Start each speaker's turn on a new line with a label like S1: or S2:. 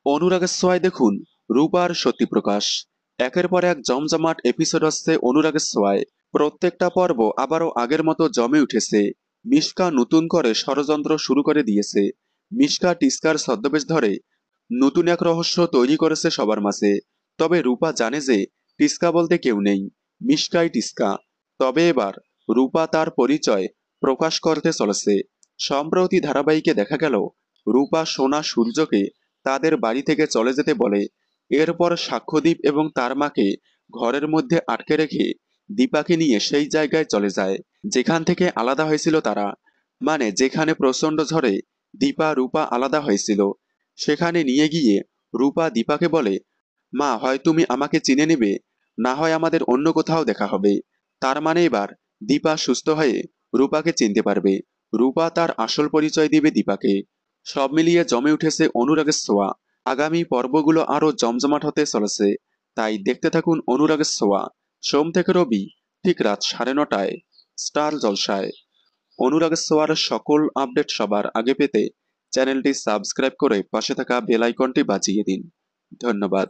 S1: অনুরাগের ছোঁয়ায় দেখুন রূপার সত্যি প্রকাশ। একের পর এক জমজমাট এপিসোড আসছে অনুরাগের ছোঁয়ায়। প্রত্যেকটা পর্ব আবারও আগের মতো জমে উঠেছে। মিশকা নতুন করে ষড়যন্ত্র শুরু করে দিয়েছে। মিশকা টিস্কার ছদ্মবেশ ধরে নতুন এক রহস্য তৈরি করেছে সবার মাঝে। তবে রূপা জানে যে টিস্কা বলতে কেউ নেই, মিশকাই টিস্কা। তবে এবার রূপা তার পরিচয় প্রকাশ করতে চলেছে। সম্প্রতি ধারাবাহিকে দেখা গেল রূপা সোনা সূর্যকে তাদের বাড়ি থেকে চলে যেতে বলে। এরপর সাক্ষ্যদীপ এবং তার মাকে ঘরের মধ্যে আটকে রেখে দীপাকে নিয়ে সেই জায়গায় চলে যায় যেখান থেকে আলাদা হয়েছিল তারা। মানে যেখানে প্রচণ্ড ঝড়ে দীপা রূপা আলাদা হয়েছিল। সেখানে নিয়ে গিয়ে রূপা দীপাকে বলে, মা হয় তুমি আমাকে চিনে নেবে, না হয় আমাদের অন্য কোথাও দেখা হবে। তার মানে এবার দীপা সুস্থ হয়ে রূপাকে চিনতে পারবে। রূপা তার আসল পরিচয় দিবে দীপাকে। সব মিলিয়ে জমে উঠেছে অনুরাগের ছোঁয়া। আগামী পর্বগুলো আরো জমজমাট হতে চলেছে। তাই দেখতে থাকুন অনুরাগের ছোঁয়া, সোম থেকে রবি ঠিক রাত 9:30টায় স্টার জলসায়। অনুরাগের ছোঁয়ার সকল আপডেট সবার আগে পেতে চ্যানেলটি সাবস্ক্রাইব করে পাশে থাকা বেল আইকনটি বাজিয়ে দিন। ধন্যবাদ।